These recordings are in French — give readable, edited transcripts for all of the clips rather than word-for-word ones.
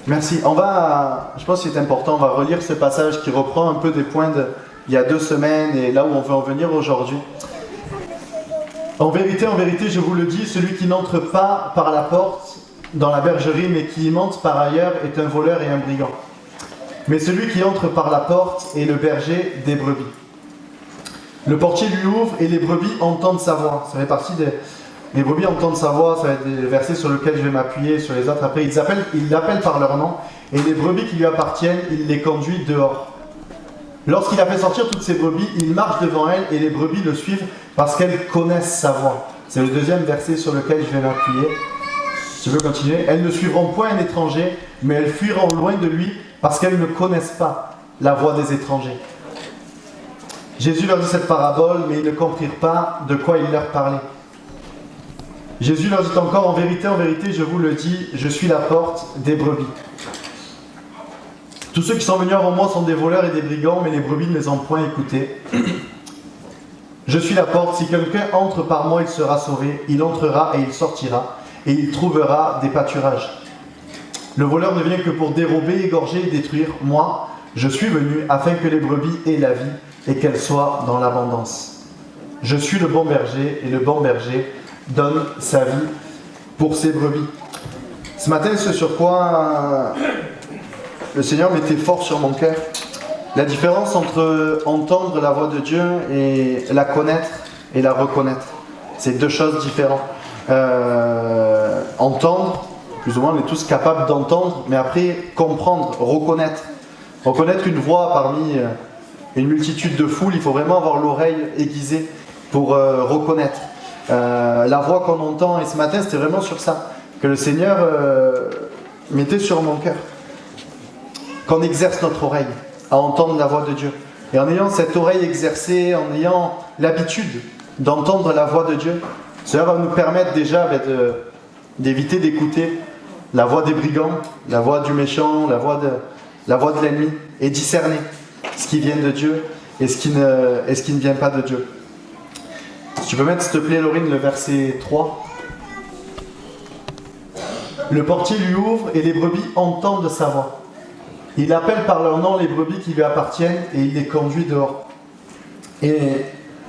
Merci. Je pense que c'est important, on va relire ce passage qui reprend un peu des points il y a 2 semaines et là où on veut en venir aujourd'hui. En vérité, je vous le dis, celui qui n'entre pas par la porte dans la bergerie, mais qui y monte par ailleurs, est un voleur et un brigand. Mais celui qui entre par la porte est le berger des brebis. Le portier lui ouvre et les brebis entendent sa voix. Ça fait partie les brebis entendent sa voix, ça va être des versets sur lesquels je vais m'appuyer, sur les autres. Après, il l'appelle par leur nom, et les brebis qui lui appartiennent, il les conduit dehors. Lorsqu'il a fait sortir toutes ces brebis, il marche devant elles, et les brebis le suivent parce qu'elles connaissent sa voix. C'est le 2e verset sur lequel je vais m'appuyer. Si tu veux continuer. Elles ne suivront point un étranger, mais elles fuiront loin de lui parce qu'elles ne connaissent pas la voix des étrangers. Jésus leur dit cette parabole, mais ils ne comprirent pas de quoi il leur parlait. Jésus leur dit encore, en vérité, je vous le dis, je suis la porte des brebis. Tous ceux qui sont venus avant moi sont des voleurs et des brigands, mais les brebis ne les ont point écoutés. Je suis la porte, si quelqu'un entre par moi, il sera sauvé, il entrera et il sortira, et il trouvera des pâturages. Le voleur ne vient que pour dérober, égorger et détruire. Moi, je suis venu afin que les brebis aient la vie et qu'elles soient dans l'abondance. Je suis le bon berger, et le bon berger donne sa vie pour ses brebis. Ce matin, ce sur quoi le Seigneur mettait fort sur mon cœur, la différence entre entendre la voix de Dieu et la connaître et la reconnaître. C'est 2 choses différentes. Entendre, plus ou moins, on est tous capables d'entendre, mais après, comprendre, reconnaître. Reconnaître une voix parmi une multitude de foules, il faut vraiment avoir l'oreille aiguisée pour reconnaître. La voix qu'on entend, et ce matin c'était vraiment sur ça que le Seigneur mettait sur mon cœur, qu'on exerce notre oreille à entendre la voix de Dieu, et en ayant cette oreille exercée, en ayant l'habitude d'entendre la voix de Dieu, cela va nous permettre déjà d'éviter d'écouter la voix des brigands, la voix du méchant, la voix de l'ennemi, et discerner ce qui vient de Dieu et ce qui ne vient pas de Dieu. Si tu peux mettre, s'il te plaît, Laurine, le verset 3. Le portier lui ouvre et les brebis entendent sa voix. Il appelle par leur nom les brebis qui lui appartiennent et il les conduit dehors. Et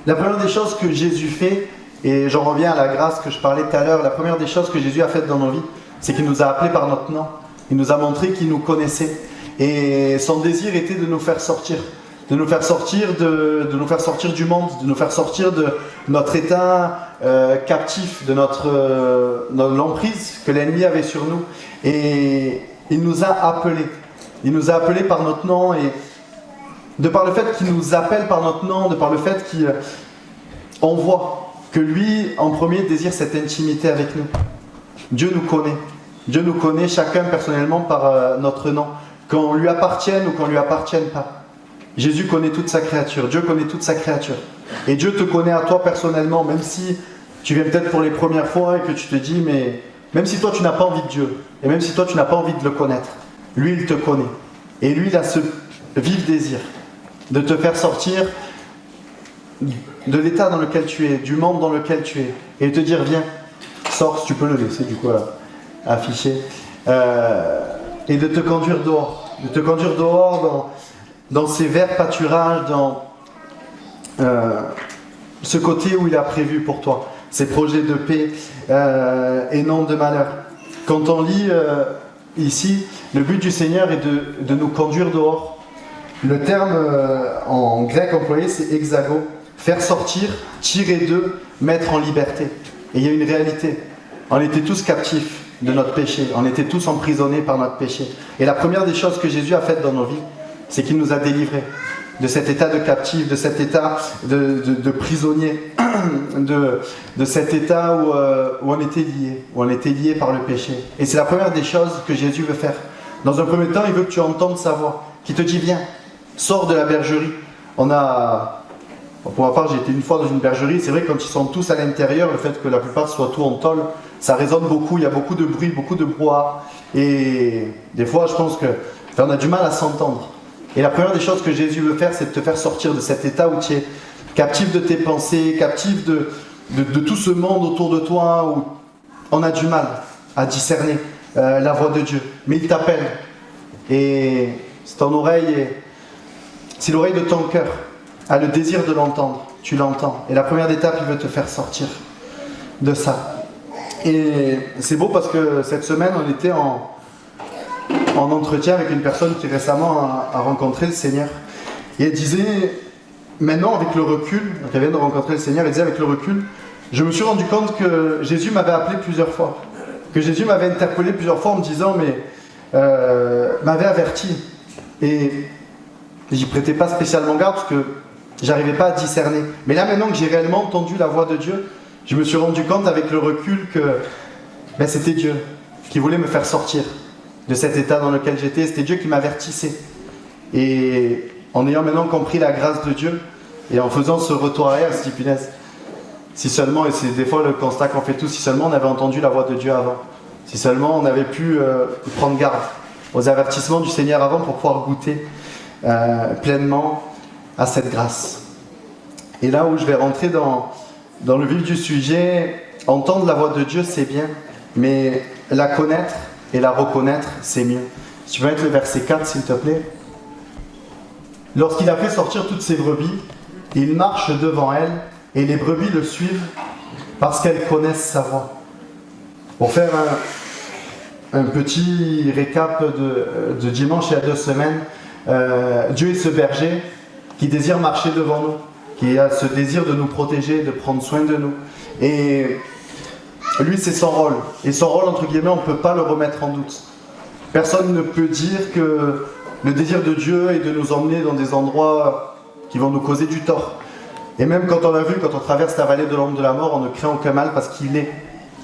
la première des choses que Jésus fait, et j'en reviens à la grâce que je parlais tout à l'heure, la première des choses que Jésus a faites dans nos vies, c'est qu'il nous a appelés par notre nom. Il nous a montré qu'il nous connaissait. Et son désir était de nous faire sortir. De nous faire sortir nous faire sortir du monde, de nous faire sortir de notre état captif, de l'emprise que l'ennemi avait sur nous. Et il nous a appelés. Il nous a appelés par notre nom, et de par le fait qu'il nous appelle par notre nom, de par le fait qu'on voit que lui, en premier, désire cette intimité avec nous. Dieu nous connaît. Dieu nous connaît chacun personnellement par notre nom. Qu'on lui appartienne ou qu'on ne lui appartienne pas. Jésus connaît toute sa créature, Dieu connaît toute sa créature. Et Dieu te connaît à toi personnellement, même si tu viens peut-être pour les premières fois et que tu te dis, mais même si toi tu n'as pas envie de Dieu, et même si toi tu n'as pas envie de le connaître, lui il te connaît. Et lui il a ce vif désir de te faire sortir de l'état dans lequel tu es, du monde dans lequel tu es, et de te dire, viens, sors, si tu peux le laisser du coup affiché, et de te conduire dehors, dans ces verts pâturages, dans ce côté où il a prévu pour toi, ces projets de paix et non de malheur. Quand on lit ici, le but du Seigneur est de nous conduire dehors. Le terme en grec employé, c'est exago, faire sortir, tirer d'eux, mettre en liberté. Et il y a une réalité, on était tous captifs de notre péché, on était tous emprisonnés par notre péché. Et la première des choses que Jésus a faites dans nos vies, c'est qu'il nous a délivrés de cet état de captif, de cet état de prisonnier, de cet état où on était lié par le péché. Et c'est la première des choses que Jésus veut faire. Dans un premier temps, il veut que tu entendes sa voix, qui te dit, viens, sors de la bergerie. Pour ma part, j'ai été une fois dans une bergerie, c'est vrai que quand ils sont tous à l'intérieur, le fait que la plupart soient tout en tôle, ça résonne beaucoup, il y a beaucoup de bruit, beaucoup de brouhaha. Et des fois, je pense qu'on a du mal à s'entendre. Et la première des choses que Jésus veut faire, c'est de te faire sortir de cet état où tu es captif de tes pensées, captif de tout ce monde autour de toi, où on a du mal à discerner la voix de Dieu, mais il t'appelle. Et si ton oreille si l'oreille de ton cœur a le désir de l'entendre, tu l'entends. Et la première étape, il veut te faire sortir de ça. Et c'est beau parce que cette semaine, on était en entretien avec une personne qui récemment a rencontré le Seigneur. Et elle disait, maintenant avec le recul, donc elle vient de rencontrer le Seigneur, elle disait avec le recul, je me suis rendu compte que Jésus m'avait appelé plusieurs fois. Que Jésus m'avait interpellé plusieurs fois en me disant, mais m'avait averti. Et j'y prêtais pas spécialement garde parce que j'arrivais pas à discerner. Mais là maintenant que j'ai réellement entendu la voix de Dieu, je me suis rendu compte avec le recul que c'était Dieu qui voulait me faire sortir de cet état dans lequel j'étais. C'était Dieu qui m'avertissait. Et en ayant maintenant compris la grâce de Dieu et en faisant ce retour arrière, je me suis dit, punaise, si seulement, et c'est des fois le constat qu'on fait tous, si seulement on avait entendu la voix de Dieu avant, si seulement on avait pu prendre garde aux avertissements du Seigneur avant pour pouvoir goûter pleinement à cette grâce. Et là où je vais rentrer dans le vif du sujet, entendre la voix de Dieu c'est bien, mais la connaître et la reconnaître c'est mieux. Si tu veux mettre le verset 4 s'il te plaît. Lorsqu'il a fait sortir toutes ses brebis, il marche devant elles et les brebis le suivent parce qu'elles connaissent sa voix. Pour faire un petit récap de dimanche il y a 2 semaines, Dieu est ce berger qui désire marcher devant nous, qui a ce désir de nous protéger, de prendre soin de nous. Et lui, c'est son rôle. Et son rôle, entre guillemets, on ne peut pas le remettre en doute. Personne ne peut dire que le désir de Dieu est de nous emmener dans des endroits qui vont nous causer du tort. Et même quand on traverse la vallée de l'ombre de la mort, on ne craint aucun mal parce qu'il est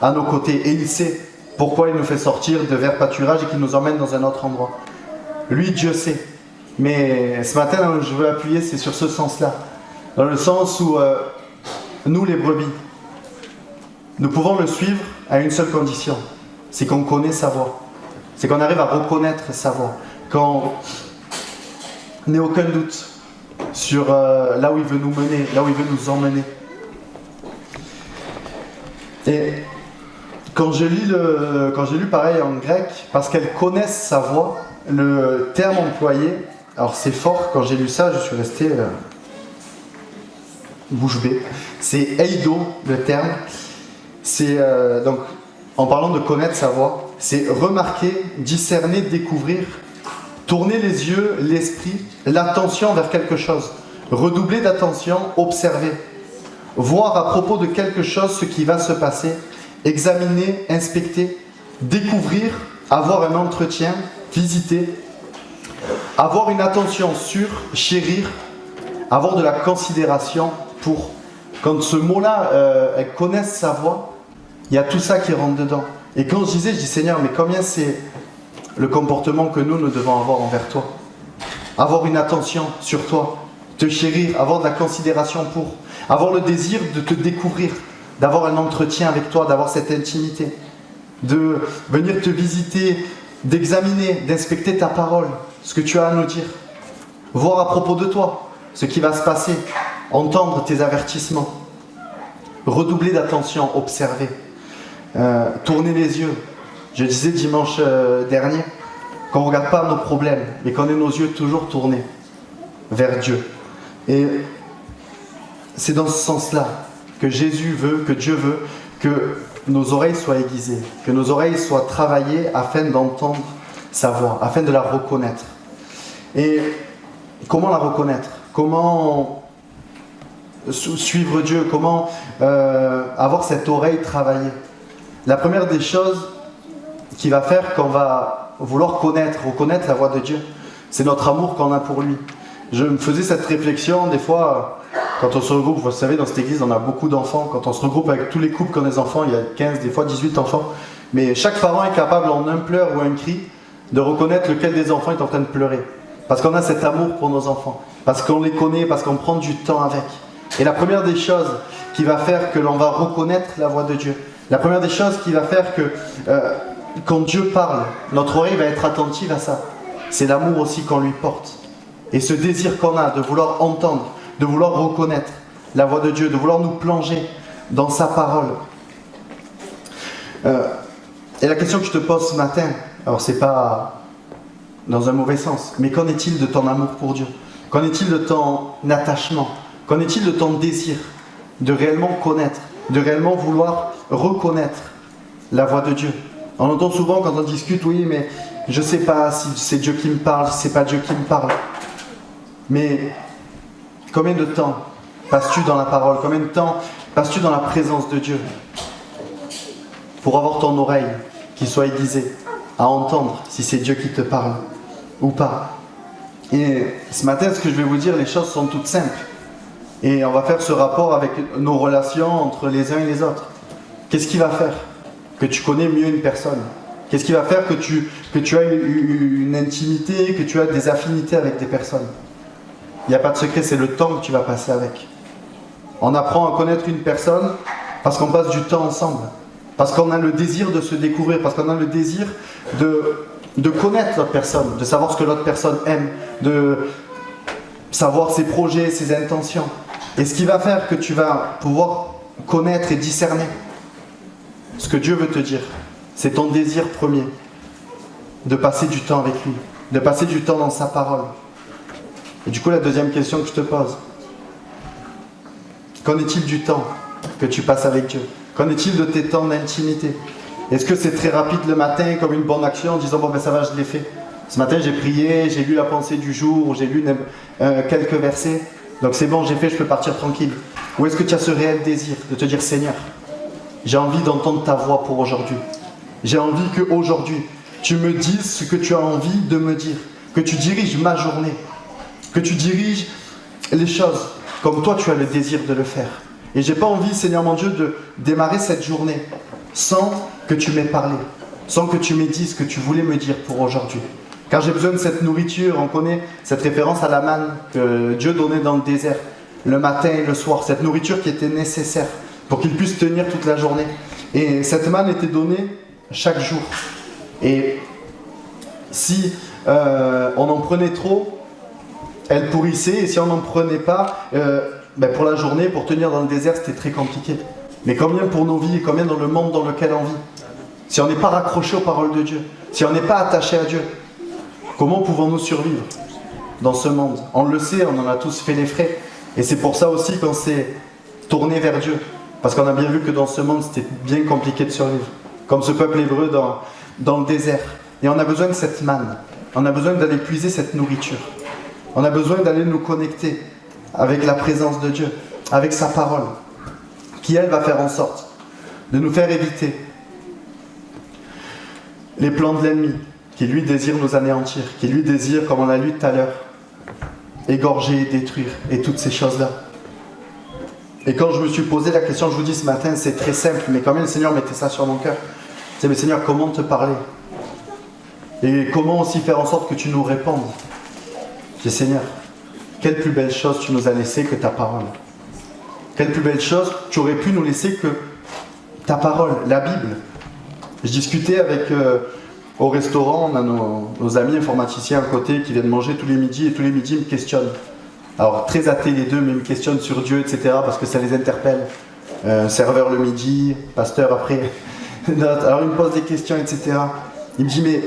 à nos côtés. Et il sait pourquoi il nous fait sortir de vers pâturage et qu'il nous emmène dans un autre endroit. Lui, Dieu sait. Mais ce matin, là où je veux appuyer, c'est sur ce sens-là. Dans le sens où nous, les brebis, nous pouvons le suivre à une seule condition. C'est qu'on connaît sa voix. C'est qu'on arrive à reconnaître sa voix. Qu'on n'ait aucun doute sur là où il veut nous mener, là où il veut nous emmener. Et quand j'ai lu pareil en grec, parce qu'elles connaissent sa voix, le terme employé, alors c'est fort, quand j'ai lu ça, je suis resté bouche bée. C'est eido, le terme. C'est donc, en parlant de connaître sa voix, c'est remarquer, discerner, découvrir, tourner les yeux, l'esprit, l'attention vers quelque chose, redoubler d'attention, observer, voir à propos de quelque chose ce qui va se passer, examiner, inspecter, découvrir, avoir un entretien, visiter, avoir une attention sur, chérir, avoir de la considération pour. Quand ce mot-là, elles connaissent sa voix, il y a tout ça qui rentre dedans. Et quand je dis Seigneur, mais combien c'est le comportement que nous devons avoir envers toi. Avoir une attention sur toi, te chérir, avoir de la considération pour, avoir le désir de te découvrir, d'avoir un entretien avec toi, d'avoir cette intimité, de venir te visiter, d'examiner, d'inspecter ta parole, ce que tu as à nous dire, voir à propos de toi, ce qui va se passer, entendre tes avertissements, redoubler d'attention, observer, tourner les yeux. Je disais dimanche dernier qu'on ne regarde pas nos problèmes, mais qu'on ait nos yeux toujours tournés vers Dieu. Et c'est dans ce sens-là que Jésus veut, que Dieu veut, que nos oreilles soient aiguisées, que nos oreilles soient travaillées afin d'entendre sa voix, afin de la reconnaître. Et comment la reconnaître? Comment suivre Dieu? Comment avoir cette oreille travaillée? La première des choses qui va faire qu'on va vouloir reconnaître la voix de Dieu, c'est notre amour qu'on a pour lui. Je me faisais cette réflexion des fois, quand on se regroupe, vous savez, dans cette église, on a beaucoup d'enfants. Quand on se regroupe avec tous les couples qui ont des enfants, il y a 15, des fois 18 enfants. Mais chaque parent est capable, en un pleur ou un cri, de reconnaître lequel des enfants est en train de pleurer. Parce qu'on a cet amour pour nos enfants. Parce qu'on les connaît, parce qu'on prend du temps avec. Et la première des choses qui va faire que l'on va reconnaître la voix de Dieu, la première des choses qui va faire que quand Dieu parle, notre oreille va être attentive à ça. C'est l'amour aussi qu'on lui porte. Et ce désir qu'on a de vouloir entendre, de vouloir reconnaître la voix de Dieu, de vouloir nous plonger dans sa parole. Et la question que je te pose ce matin, alors c'est pas dans un mauvais sens, mais qu'en est-il de ton amour pour Dieu? Qu'en est-il de ton attachement? Qu'en est-il de ton désir de réellement connaître, de réellement vouloir reconnaître la voix de Dieu? On entend souvent quand on discute, oui, mais je ne sais pas si c'est Dieu qui me parle, si c'est pas Dieu qui me parle. Mais combien de temps passes-tu dans la parole? Combien de temps passes-tu dans la présence de Dieu pour avoir ton oreille qui soit aiguisée à entendre si c'est Dieu qui te parle ou pas? Et ce matin, ce que je vais vous dire, les choses sont toutes simples. Et on va faire ce rapport avec nos relations entre les uns et les autres. Qu'est-ce qui va faire que tu connais mieux une personne? Qu'est-ce qui va faire que tu as une intimité, que tu as des affinités avec des personnes? Il n'y a pas de secret, c'est le temps que tu vas passer avec. On apprend à connaître une personne parce qu'on passe du temps ensemble. Parce qu'on a le désir de se découvrir, parce qu'on a le désir de connaître l'autre personne, de savoir ce que l'autre personne aime, de savoir ses projets, ses intentions. Et ce qui va faire que tu vas pouvoir connaître et discerner ce que Dieu veut te dire, c'est ton désir premier de passer du temps avec lui, de passer du temps dans sa parole. Et du coup, la deuxième question que je te pose, qu'en est-il du temps que tu passes avec Dieu? Qu'en est-il de tes temps d'intimité? Est-ce que c'est très rapide le matin comme une bonne action en disant bon ben ça va, je l'ai fait. Ce matin j'ai prié, j'ai lu la pensée du jour, j'ai lu quelques versets, donc c'est bon, j'ai fait, je peux partir tranquille. Ou est-ce que tu as ce réel désir de te dire Seigneur, j'ai envie d'entendre ta voix pour aujourd'hui. J'ai envie qu'aujourd'hui tu me dises ce que tu as envie de me dire, que tu diriges ma journée, que tu diriges les choses comme toi tu as le désir de le faire. Et j'ai pas envie, Seigneur mon Dieu, de démarrer cette journée sans que tu m'aies parlé, sans que tu m'aies dit ce que tu voulais me dire pour aujourd'hui. Car j'ai besoin de cette nourriture. On connaît cette référence à la manne que Dieu donnait dans le désert, le matin et le soir, cette nourriture qui était nécessaire pour qu'il puisse tenir toute la journée. Et cette manne était donnée chaque jour. Et si on en prenait trop, elle pourrissait, et si on n'en prenait pas, pour la journée, pour tenir dans le désert, c'était très compliqué. Mais combien pour nos vies, et combien dans le monde dans lequel on vit? Si on n'est pas raccroché aux paroles de Dieu, si on n'est pas attaché à Dieu, comment pouvons-nous survivre dans ce monde? On le sait, on en a tous fait les frais. Et c'est pour ça aussi qu'on s'est tourné vers Dieu. Parce qu'on a bien vu que dans ce monde, c'était bien compliqué de survivre. Comme ce peuple hébreu dans le désert. Et on a besoin de cette manne. On a besoin d'aller puiser cette nourriture. On a besoin d'aller nous connecter avec la présence de Dieu, avec sa parole, qui elle va faire en sorte de nous faire éviter les plans de l'ennemi, qui lui désire nous anéantir, qui lui désire, comme on l'a lu tout à l'heure, égorger, détruire, et toutes ces choses-là. Et quand je me suis posé la question, je vous dis ce matin, c'est très simple, mais quand même le Seigneur mettait ça sur mon cœur. C'est mais Seigneur, comment te parler? Et comment aussi faire en sorte que tu nous répondes? Je dis Seigneur, quelle plus belle chose tu nous as laissé que ta parole? Quelle plus belle chose tu aurais pu nous laisser que ta parole, la Bible? Je discutais avec, au restaurant, on a nos amis informaticiens à côté qui viennent manger tous les midis, et tous les midis ils me questionnent. Alors très athées les deux, mais ils me questionnent sur Dieu, etc. parce que ça les interpelle. Serveur le midi, pasteur après. Alors ils me posent des questions, etc. Il me dit mais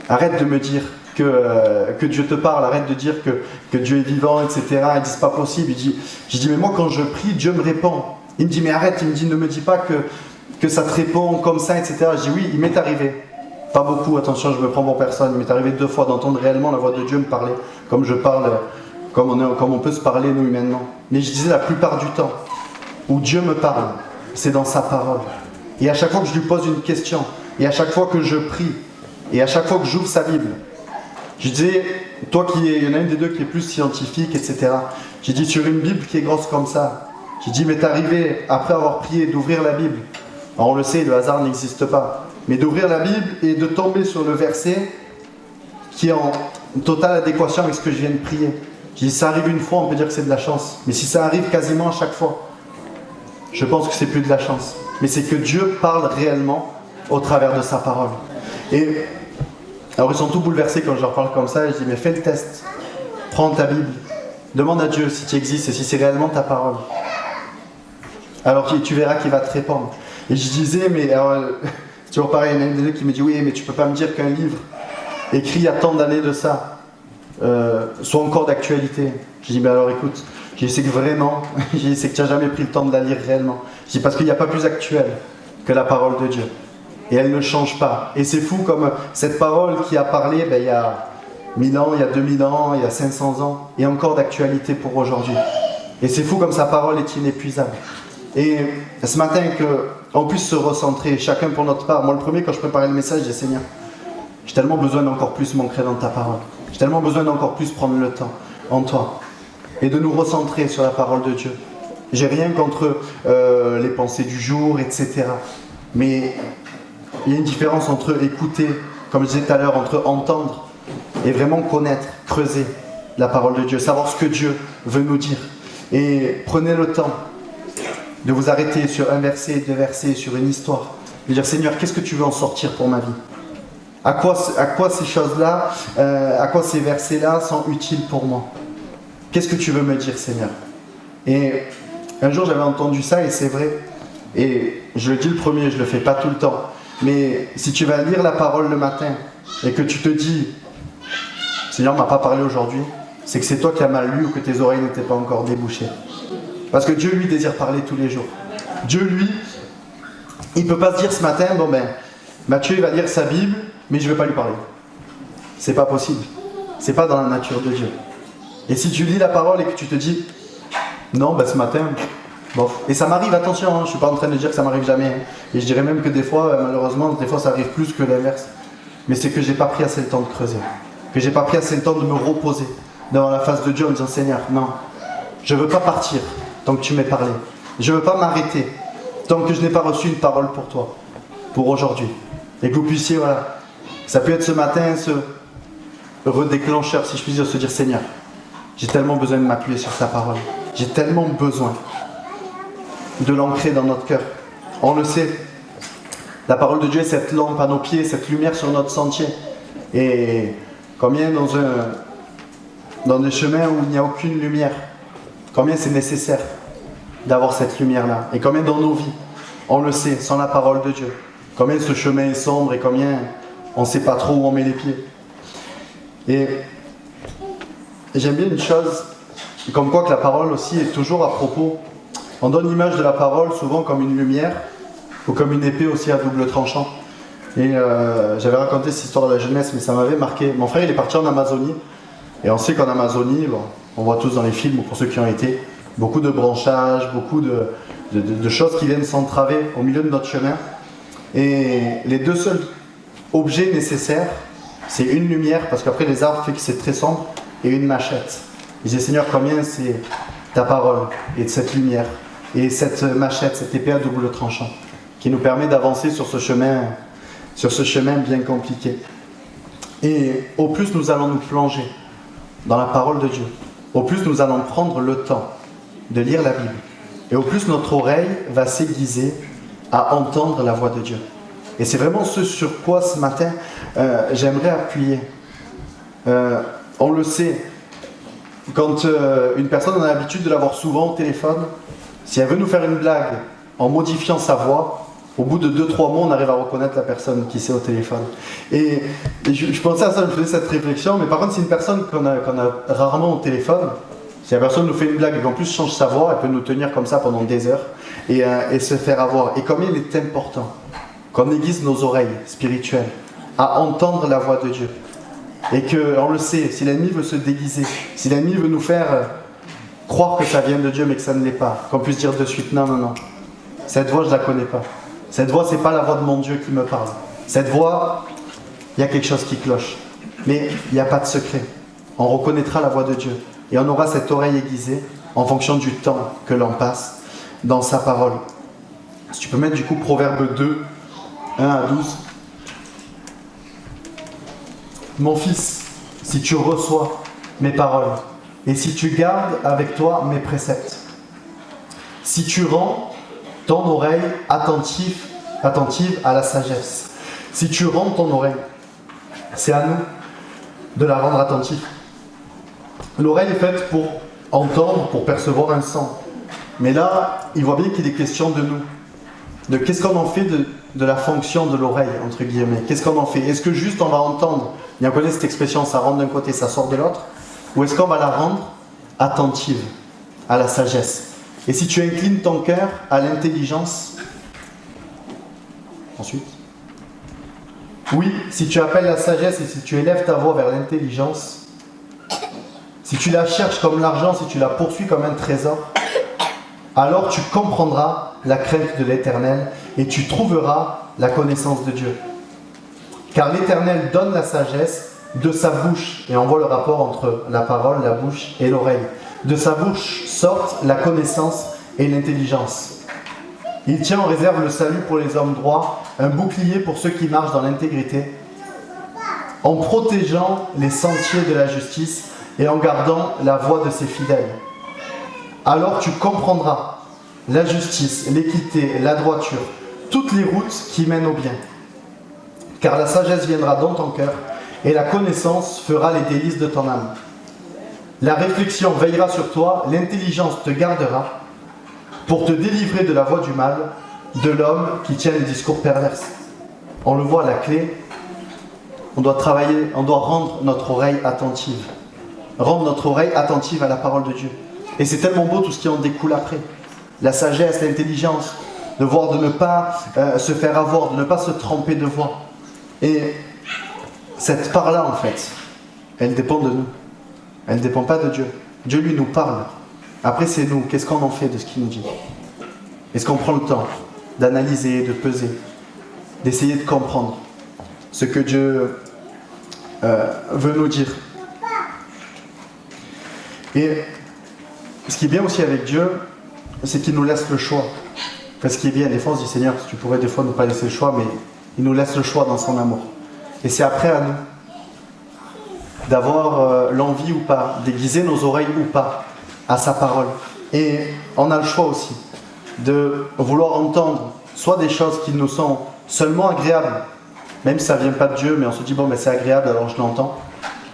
arrête de me dire que Dieu te parle, arrête de dire que Dieu est vivant, etc. Ils disent pas possible. Je dis mais moi quand je prie, Dieu me répond. Il me dit mais arrête, il me dit ne me dis pas que ça te répond comme ça, etc. Je dis oui, il m'est arrivé. Pas beaucoup, attention, je me prends pour personne. Il m'est arrivé 2 fois d'entendre réellement la voix de Dieu me parler, comme je parle, comme on peut se parler nous humainement. Mais je disais la plupart du temps, où Dieu me parle, c'est dans sa parole. Et à chaque fois que je lui pose une question, et à chaque fois que je prie, et à chaque fois que j'ouvre sa Bible, je disais, toi il y en a une des deux qui est plus scientifique, etc. J'ai dit, sur une Bible qui est grosse comme ça, j'ai dit, mais t'es arrivé, après avoir prié, d'ouvrir la Bible. Alors on le sait, le hasard n'existe pas. Mais d'ouvrir la Bible et de tomber sur le verset qui est en totale adéquation avec ce que je viens de prier. J'ai dit, ça arrive une fois, on peut dire que c'est de la chance. Mais si ça arrive quasiment à chaque fois, je pense que c'est plus de la chance. Mais c'est que Dieu parle réellement au travers de sa parole. Et alors ils sont tout bouleversés quand je leur parle comme ça. Et je dis, mais fais le test. Prends ta Bible. Demande à Dieu si tu existes et si c'est réellement ta parole. Alors tu verras qu'il va te répondre. Et je disais, mais alors, Toujours pareil, il y en a un des deux qui me dit, oui, mais tu peux pas me dire qu'un livre écrit il y a tant d'années de ça soit encore d'actualité. Je dis, mais alors écoute, c'est que vraiment, c'est que tu n'as jamais pris le temps de la lire réellement. Je dis, parce qu'il n'y a pas plus actuel que la parole de Dieu. Et elle ne change pas. Et c'est fou comme cette parole qui a parlé il y a 1000 ans, il y a 2000 ans, il y a 500 ans, est encore d'actualité pour aujourd'hui. Et c'est fou comme sa parole est inépuisable. Et ce matin, qu'on puisse se recentrer, chacun pour notre part. Moi, le premier, quand je préparais le message, j'ai dit, Seigneur, j'ai tellement besoin d'encore plus m'ancrer dans ta parole. J'ai tellement besoin d'encore plus prendre le temps en toi. Et de nous recentrer sur la parole de Dieu. J'ai rien contre les pensées du jour, etc. Mais il y a une différence entre écouter, comme je disais tout à l'heure, entre entendre et vraiment connaître, creuser la parole de Dieu, savoir ce que Dieu veut nous dire. Et prenez le temps de vous arrêter sur un verset, deux versets, sur une histoire. De dire, Seigneur, qu'est-ce que tu veux en sortir pour ma vie ? À quoi ces choses-là, à quoi ces versets-là sont utiles pour moi ? Qu'est-ce que tu veux me dire, Seigneur ? Et un jour, j'avais entendu ça, et c'est vrai. Et je le dis le premier, je le fais pas tout le temps. Mais si tu vas lire la parole le matin, et que tu te dis, Seigneur ne m'a pas parlé aujourd'hui, c'est que c'est toi qui as mal lu ou que tes oreilles n'étaient pas encore débouchées. Parce que Dieu, lui, désire parler tous les jours. Dieu, lui, il ne peut pas se dire ce matin, Matthieu, il va lire sa Bible, mais je ne vais pas lui parler. C'est pas possible. C'est pas dans la nature de Dieu. Et si tu lis la parole et que tu te dis, non, ce matin, bof. Et ça m'arrive, attention, je ne suis pas en train de dire que ça m'arrive jamais. Et je dirais même que des fois, malheureusement, ça arrive plus que l'inverse. Mais c'est que j'ai pas pris assez le temps de creuser. Que j'ai pas pris assez le temps de me reposer devant la face de Dieu en disant, Seigneur, non, je veux pas partir tant que tu m'aies parlé. Je veux pas m'arrêter tant que je n'ai pas reçu une parole pour toi, pour aujourd'hui. Et que vous puissiez, voilà, ça peut être ce matin, ce redéclencheur, si je puis dire, se dire, Seigneur, j'ai tellement besoin de m'appuyer sur ta parole. J'ai tellement besoin de l'ancrer dans notre cœur. On le sait, la parole de Dieu est cette lampe à nos pieds, cette lumière sur notre sentier. Et combien dans des chemins où il n'y a aucune lumière, combien c'est nécessaire d'avoir cette lumière-là. Et combien dans nos vies, on le sait, sans la parole de Dieu, combien ce chemin est sombre et combien on ne sait pas trop où on met les pieds. Et j'aime bien une chose, comme quoi que la parole aussi est toujours à propos. On donne l'image de la parole souvent comme une lumière ou comme une épée aussi à double tranchant. Et j'avais raconté cette histoire de la jeunesse, mais ça m'avait marqué. Mon frère, il est parti en Amazonie. Et on sait qu'en Amazonie, on voit tous dans les films, ou pour ceux qui ont été, beaucoup de branchages, beaucoup de choses qui viennent s'entraver au milieu de notre chemin. Et les deux seuls objets nécessaires, c'est une lumière, parce qu'après les arbres fait que c'est très sombre, et une machette. Je disais, Seigneur, combien c'est ta parole et de cette lumière, et cette machette, cette épée à double tranchant, qui nous permet d'avancer sur ce chemin bien compliqué. Et au plus nous allons nous plonger dans la parole de Dieu, au plus nous allons prendre le temps de lire la Bible, et au plus notre oreille va s'aiguiser à entendre la voix de Dieu. Et c'est vraiment ce sur quoi ce matin j'aimerais appuyer. On le sait, quand une personne on a l'habitude de l'avoir souvent au téléphone, si elle veut nous faire une blague en modifiant sa voix, au bout de 2-3 mots, on arrive à reconnaître la personne qui c'est au téléphone. Et je pensais à ça, je faisais cette réflexion, mais par contre, c'est une personne qu'on a rarement au téléphone. Si la personne nous fait une blague et qu'en plus change sa voix, elle peut nous tenir comme ça pendant des heures et se faire avoir. Et combien il est important qu'on aiguise nos oreilles spirituelles à entendre la voix de Dieu. Et qu'on le sait, si l'ennemi veut se déguiser, si l'ennemi veut nous faire croire que ça vient de Dieu mais que ça ne l'est pas, qu'on puisse dire de suite non, cette voix je ne la connais pas. Cette voix, ce n'est pas la voix de mon Dieu qui me parle. Cette voix, il y a quelque chose qui cloche. Mais il n'y a pas de secret. On reconnaîtra la voix de Dieu. Et on aura cette oreille aiguisée en fonction du temps que l'on passe dans sa parole. Si tu peux mettre du coup Proverbe 2, 1 à 12. Mon fils, si tu reçois mes paroles, et si tu gardes avec toi mes préceptes, si tu rends ton oreille attentive à la sagesse. Si tu rends ton oreille, c'est à nous de la rendre attentive. L'oreille est faite pour entendre, pour percevoir un son. Mais là, il voit bien qu'il est question de nous. de qu'est-ce qu'on en fait de la fonction de l'oreille, entre guillemets. Qu'est-ce qu'on en fait? Est-ce que juste on va entendre, bien on connaît cette expression, ça rentre d'un côté, ça sort de l'autre, ou est-ce qu'on va la rendre attentive à la sagesse? Et si tu inclines ton cœur à l'intelligence, ensuite, oui, si tu appelles la sagesse et si tu élèves ta voix vers l'intelligence, si tu la cherches comme l'argent, si tu la poursuis comme un trésor, alors tu comprendras la crainte de l'Éternel et tu trouveras la connaissance de Dieu. Car l'Éternel donne la sagesse de sa bouche, et on voit le rapport entre la parole, la bouche et l'oreille. De sa bouche sortent la connaissance et l'intelligence. Il tient en réserve le salut pour les hommes droits, un bouclier pour ceux qui marchent dans l'intégrité, en protégeant les sentiers de la justice et en gardant la voie de ses fidèles. Alors tu comprendras la justice, l'équité, la droiture, toutes les routes qui mènent au bien. Car la sagesse viendra dans ton cœur et la connaissance fera les délices de ton âme. La réflexion veillera sur toi, l'intelligence te gardera pour te délivrer de la voie du mal, de l'homme qui tient les discours perverses. On le voit, la clé, on doit travailler, on doit rendre notre oreille attentive. Rendre notre oreille attentive à la parole de Dieu. Et c'est tellement beau tout ce qui en découle après. La sagesse, l'intelligence, de voir, de ne pas se faire avoir, de ne pas se tromper de voie. Et cette part-là, en fait, elle dépend de nous. Elle ne dépend pas de Dieu. Dieu, lui, nous parle. Après, c'est nous. Qu'est-ce qu'on en fait de ce qu'il nous dit? Est-ce qu'on prend le temps d'analyser, de peser, d'essayer de comprendre ce que Dieu veut nous dire? Et ce qui est bien aussi avec Dieu, c'est qu'il nous laisse le choix. Parce qu'il est bien, des fois on se dit, Seigneur, tu pourrais des fois ne pas laisser le choix, mais il nous laisse le choix dans son amour. Et c'est après à nous d'avoir l'envie ou pas, d'aiguiser nos oreilles ou pas à sa parole. Et on a le choix aussi de vouloir entendre soit des choses qui nous sont seulement agréables, même si ça ne vient pas de Dieu, mais on se dit, bon, ben, c'est agréable, alors je l'entends.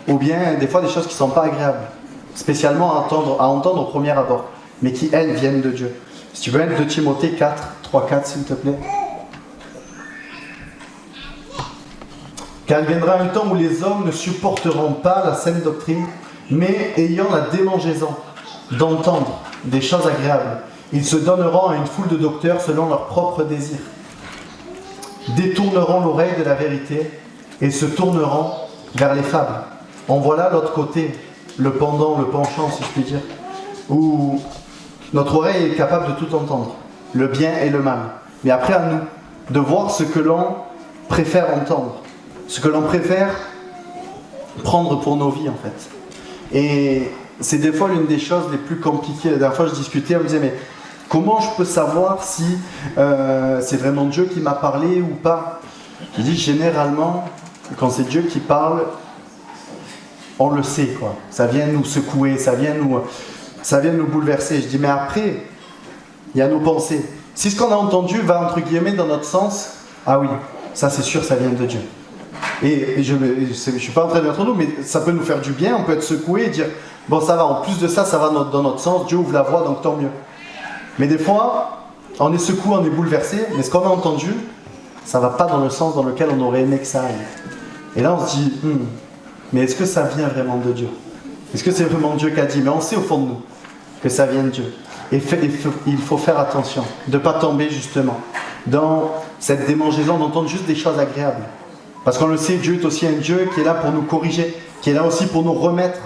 Ou bien des fois des choses qui ne sont pas agréables, spécialement à entendre au premier abord, mais qui, elles, viennent de Dieu. Si tu veux être de Timothée 4, 3-4, s'il te plaît. Car il viendra un temps où les hommes ne supporteront pas la saine doctrine, mais ayant la démangeaison d'entendre des choses agréables, ils se donneront à une foule de docteurs selon leurs propres désirs, détourneront l'oreille de la vérité et se tourneront vers les fables. En voilà l'autre côté, le pendant, le penchant, si je puis dire, où notre oreille est capable de tout entendre, le bien et le mal. Mais après à nous de voir ce que l'on préfère entendre, ce que l'on préfère prendre pour nos vies en fait. Et c'est des fois l'une des choses les plus compliquées. La dernière fois je discutais, on me disait mais comment je peux savoir si c'est vraiment Dieu qui m'a parlé ou pas? Je dis généralement quand c'est Dieu qui parle, on le sait quoi. Ça vient nous secouer, ça vient nous bouleverser. Je dis mais après il y a nos pensées. Si ce qu'on a entendu va entre guillemets dans notre sens, ah oui, ça c'est sûr, ça vient de Dieu. Et je ne suis pas en train de mettre nous, mais ça peut nous faire du bien, on peut être secoué et dire bon ça va, en plus de ça, ça va dans notre sens, Dieu ouvre la voie, donc tant mieux. Mais des fois, on est secoué, on est bouleversé, mais ce qu'on a entendu, ça ne va pas dans le sens dans lequel on aurait aimé que ça aille. Et là on se dit, mais est-ce que ça vient vraiment de Dieu? Est-ce que c'est vraiment Dieu qui a dit? Mais on sait au fond de nous que ça vient de Dieu. Et il faut faire attention de ne pas tomber justement dans cette démangeaison d'entendre juste des choses agréables. Parce qu'on le sait, Dieu est aussi un Dieu qui est là pour nous corriger, qui est là aussi pour nous remettre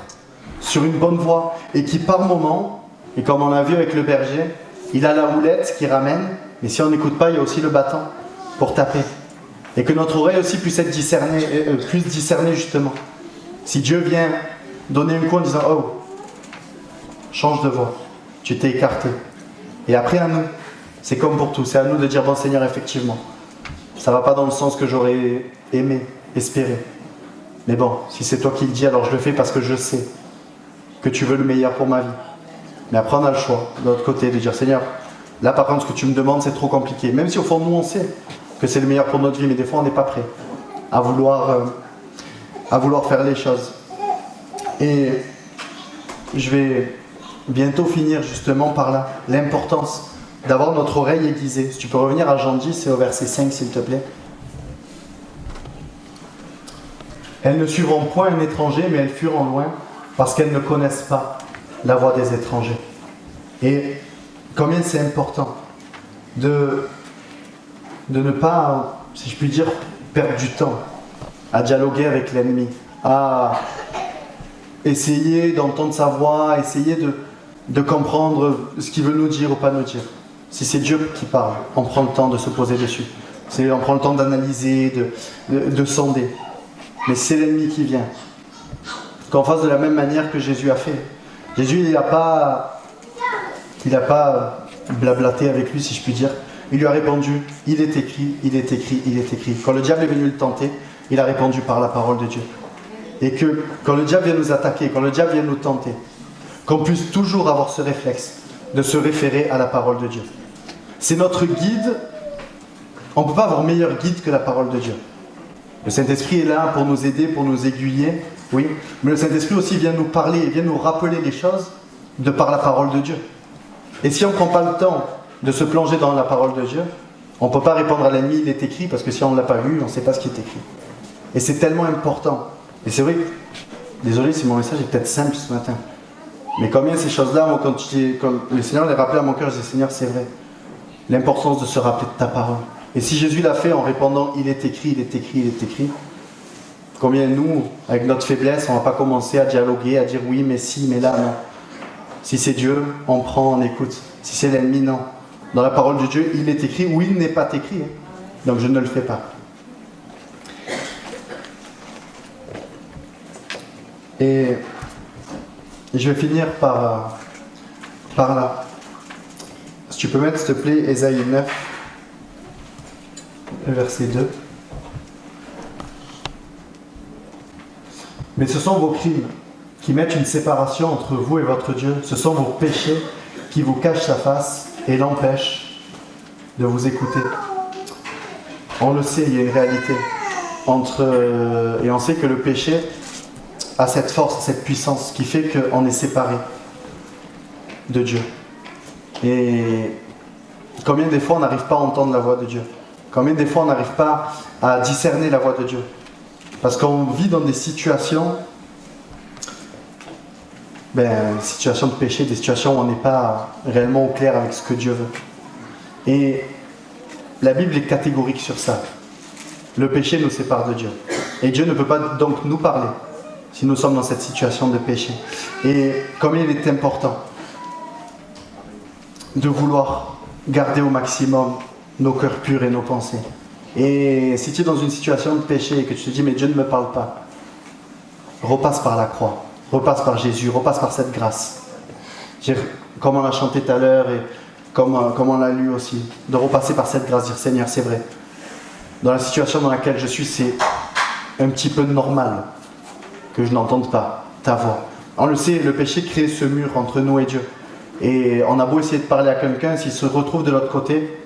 sur une bonne voie et qui par moment, et comme on l'a vu avec le berger, il a la houlette qui ramène, mais si on n'écoute pas, il y a aussi le bâton pour taper. Et que notre oreille aussi puisse être discernée, justement. Si Dieu vient donner un coup en disant « Oh, change de voie, tu t'es écarté. » Et après à nous, c'est comme pour tout, c'est à nous de dire « Bon Seigneur, effectivement, ça ne va pas dans le sens que j'aurais aimé, espéré. Mais bon, si c'est toi qui le dis, alors je le fais parce que je sais que tu veux le meilleur pour ma vie. » Mais après on a le choix, de l'autre côté, de dire « Seigneur, là par contre ce que tu me demandes c'est trop compliqué. » Même si au fond de nous on sait que c'est le meilleur pour notre vie, mais des fois on n'est pas prêt à vouloir faire les choses. Et je vais bientôt finir justement par là, l'importance d'avoir notre oreille aiguisée. Si tu peux revenir à Jean 10 et au verset 5, s'il te plaît. Elles ne suivront point un étranger, mais elles furent en loin, parce qu'elles ne connaissent pas la voix des étrangers. Et combien c'est important de ne pas, si je puis dire, perdre du temps à dialoguer avec l'ennemi, à essayer d'entendre sa voix, essayer de comprendre ce qu'il veut nous dire ou pas nous dire. Si c'est Dieu qui parle, on prend le temps de se poser dessus. On prend le temps d'analyser, de sonder. Mais c'est l'ennemi qui vient. Qu'on fasse de la même manière que Jésus a fait. Jésus, il n'a pas blablaté avec lui, si je puis dire. Il lui a répondu, il est écrit, il est écrit, il est écrit. Quand le diable est venu le tenter, il a répondu par la parole de Dieu. Et que quand le diable vient nous attaquer, quand le diable vient nous tenter, qu'on puisse toujours avoir ce réflexe de se référer à la parole de Dieu. C'est notre guide. On ne peut pas avoir meilleur guide que la parole de Dieu. Le Saint-Esprit est là pour nous aider, pour nous aiguiller, oui. Mais le Saint-Esprit aussi vient nous parler, vient nous rappeler les choses de par la parole de Dieu. Et si on ne prend pas le temps de se plonger dans la parole de Dieu, on ne peut pas répondre à l'ennemi, il est écrit, parce que si on ne l'a pas vu, on ne sait pas ce qui est écrit. Et c'est tellement important. Et c'est vrai, désolé si mon message est peut-être simple ce matin, mais combien ces choses-là, moi, quand le Seigneur les rappelait à mon cœur, je disais, Seigneur, c'est vrai. L'importance de se rappeler de ta parole. Et si Jésus l'a fait en répondant, il est écrit, il est écrit, il est écrit, combien nous, avec notre faiblesse, on ne va pas commencer à dialoguer, à dire oui, mais si, mais là, non. Si c'est Dieu, on prend, on écoute. Si c'est l'ennemi, non. Dans la parole de Dieu, il est écrit ou il n'est pas écrit. Donc je ne le fais pas. Et je vais finir par là. Si tu peux mettre, s'il te plaît, Ésaïe 9, verset 2. Mais ce sont vos crimes qui mettent une séparation entre vous et votre Dieu. Ce sont vos péchés qui vous cachent sa face et l'empêchent de vous écouter. On le sait, il y a une réalité et on sait que le péché a cette force, cette puissance qui fait qu'on est séparé de Dieu. Et combien des fois on n'arrive pas à entendre la voix de Dieu? Combien des fois on n'arrive pas à discerner la voix de Dieu? Parce qu'on vit dans des situations de péché, des situations où on n'est pas réellement au clair avec ce que Dieu veut. Et la Bible est catégorique sur ça. Le péché nous sépare de Dieu. Et Dieu ne peut pas donc nous parler si nous sommes dans cette situation de péché. Et combien il est important de vouloir garder au maximum nos cœurs purs et nos pensées. Et si tu es dans une situation de péché et que tu te dis mais Dieu ne me parle pas, repasse par la croix, repasse par Jésus, repasse par cette grâce. Comme on l'a chanté tout à l'heure et comme on l'a lu aussi, de repasser par cette grâce, dire Seigneur, c'est vrai. Dans la situation dans laquelle je suis, c'est un petit peu normal que je n'entende pas ta voix. On le sait, le péché crée ce mur entre nous et Dieu. Et on a beau essayer de parler à quelqu'un, s'il se retrouve de l'autre côté,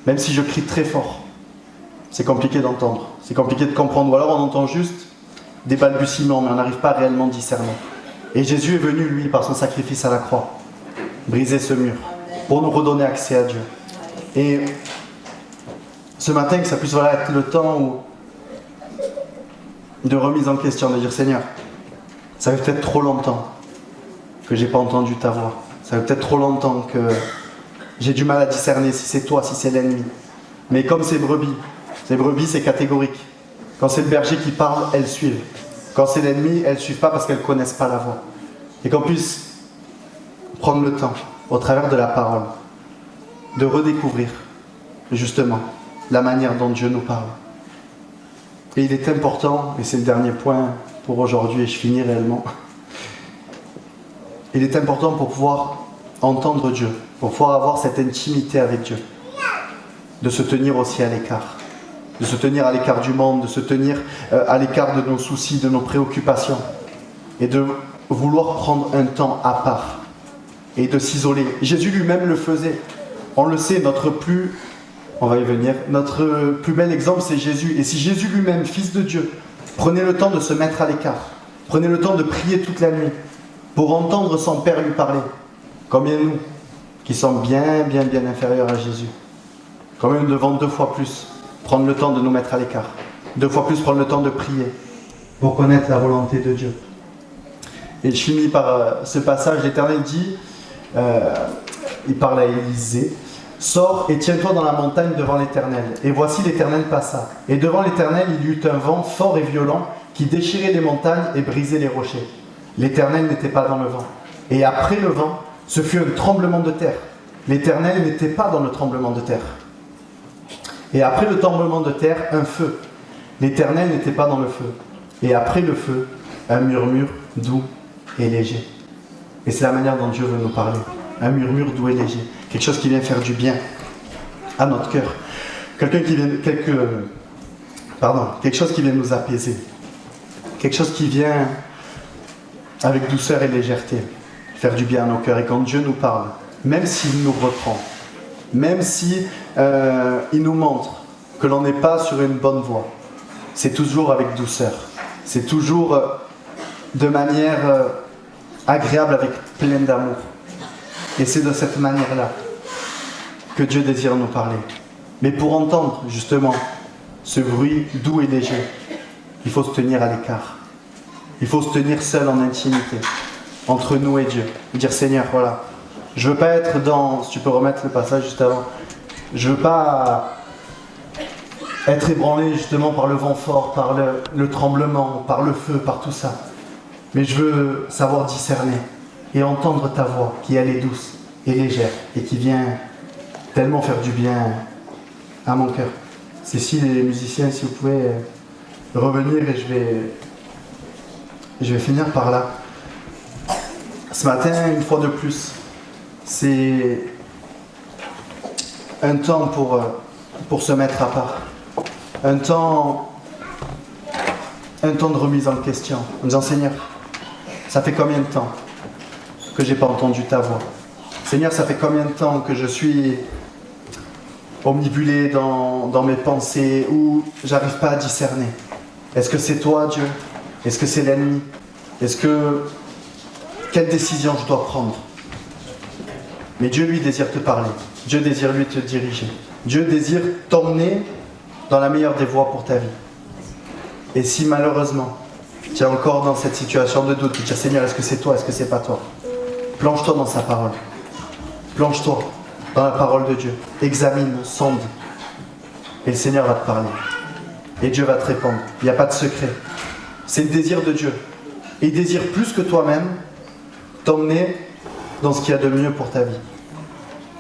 même si je crie très fort, c'est compliqué d'entendre, c'est compliqué de comprendre. Ou alors on entend juste des balbutiements, mais on n'arrive pas à réellement discerner. Et Jésus est venu, lui, par son sacrifice à la croix, briser ce mur, pour nous redonner accès à Dieu. Et ce matin, que ça puisse être le temps de remise en question, de dire Seigneur, ça fait peut-être trop longtemps que j'ai pas entendu ta voix. Ça fait peut-être trop longtemps que j'ai du mal à discerner si c'est toi, si c'est l'ennemi. Mais comme ces brebis c'est catégorique. Quand c'est le berger qui parle, elles suivent. Quand c'est l'ennemi, elles ne suivent pas parce qu'elles ne connaissent pas la voix. Et qu'on puisse prendre le temps, au travers de la parole, de redécouvrir justement la manière dont Dieu nous parle. Et il est important, et c'est le dernier point pour aujourd'hui, et je finis réellement, il est important pour pouvoir entendre Dieu, pour pouvoir avoir cette intimité avec Dieu, de se tenir aussi à l'écart, de se tenir à l'écart du monde, de se tenir à l'écart de nos soucis, de nos préoccupations, et de vouloir prendre un temps à part, et de s'isoler. Jésus lui-même le faisait. On le sait, notre plus bel exemple, c'est Jésus. Et si Jésus lui-même, fils de Dieu, prenait le temps de se mettre à l'écart, prenait le temps de prier toute la nuit, pour entendre son Père lui parler, combien nous, qui sont bien inférieurs à Jésus. Quand même, nous devons 2 fois plus prendre le temps de nous mettre à l'écart. 2 fois plus prendre le temps de prier pour connaître la volonté de Dieu. Et je finis par ce passage, l'Éternel dit, il parle à Élisée, « Sors et tiens-toi dans la montagne devant l'Éternel. » Et voici l'Éternel passa. Et devant l'Éternel, il y eut un vent fort et violent qui déchirait les montagnes et brisait les rochers. L'Éternel n'était pas dans le vent. Et après le vent, ce fut un tremblement de terre. L'Éternel n'était pas dans le tremblement de terre. Et après le tremblement de terre, un feu. L'Éternel n'était pas dans le feu. Et après le feu, un murmure doux et léger. Et c'est la manière dont Dieu veut nous parler. Un murmure doux et léger. Quelque chose qui vient faire du bien à notre cœur. Quelque chose qui vient nous apaiser. Quelque chose qui vient avec douceur et légèreté faire du bien à nos cœurs. Et quand Dieu nous parle, même s'il nous reprend, même si il nous montre que l'on n'est pas sur une bonne voie, c'est toujours avec douceur. C'est toujours de manière agréable, avec plein d'amour. Et c'est de cette manière-là que Dieu désire nous parler. Mais pour entendre justement ce bruit doux et léger, il faut se tenir à l'écart. Il faut se tenir seul en intimité, entre nous et Dieu. Et dire, Seigneur, voilà, je veux pas être dans... Si tu peux remettre le passage juste avant. Je veux pas être ébranlé justement par le vent fort, par le tremblement, par le feu, par tout ça. Mais je veux savoir discerner et entendre ta voix, qui elle est douce et légère et qui vient tellement faire du bien à mon cœur. Cécile et les musiciens, si vous pouvez revenir, et je vais finir par là. Ce matin, une fois de plus, c'est un temps pour se mettre à part. Un temps de remise en question. En disant, Seigneur, ça fait combien de temps que j'ai pas entendu ta voix? Seigneur, ça fait combien de temps que je suis omnibulé dans mes pensées, où j'arrive pas à discerner? Est-ce que c'est toi, Dieu? Est-ce que c'est l'ennemi? Quelle décision je dois prendre? Mais Dieu, lui, désire te parler. Dieu désire, lui, te diriger. Dieu désire t'emmener dans la meilleure des voies pour ta vie. Et si malheureusement, tu es encore dans cette situation de doute, tu te dis, Seigneur, est-ce que c'est toi, est-ce que c'est pas toi? Plonge-toi dans sa parole. Plonge-toi dans la parole de Dieu. Examine, sonde. Et le Seigneur va te parler. Et Dieu va te répondre. Il n'y a pas de secret. C'est le désir de Dieu. Et il désire plus que toi-même t'emmener dans ce qu'il y a de mieux pour ta vie.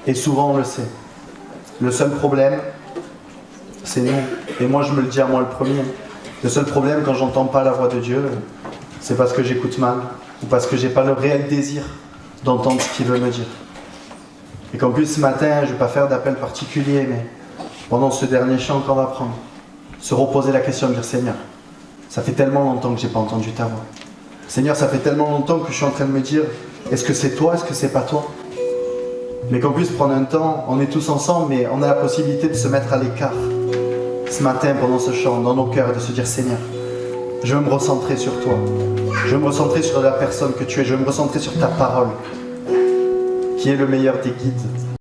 Et souvent on le sait. Le seul problème, c'est nous. Et moi je me le dis à moi le premier. Le seul problème quand j'entends pas la voix de Dieu, c'est parce que j'écoute mal. Ou parce que j'ai pas le réel désir d'entendre ce qu'il veut me dire. Et qu'en plus ce matin, je ne vais pas faire d'appel particulier, mais pendant ce dernier chant qu'on va prendre, se reposer la question de dire, Seigneur, ça fait tellement longtemps que j'ai pas entendu ta voix. Seigneur, ça fait tellement longtemps que je suis en train de me dire, est-ce que c'est toi, est-ce que c'est pas toi? Mais qu'on puisse prendre un temps, on est tous ensemble, mais on a la possibilité de se mettre à l'écart ce matin pendant ce chant, dans nos cœurs, de se dire, Seigneur, je veux me recentrer sur toi. Je veux me recentrer sur la personne que tu es. Je veux me recentrer sur ta parole, qui est le meilleur des guides.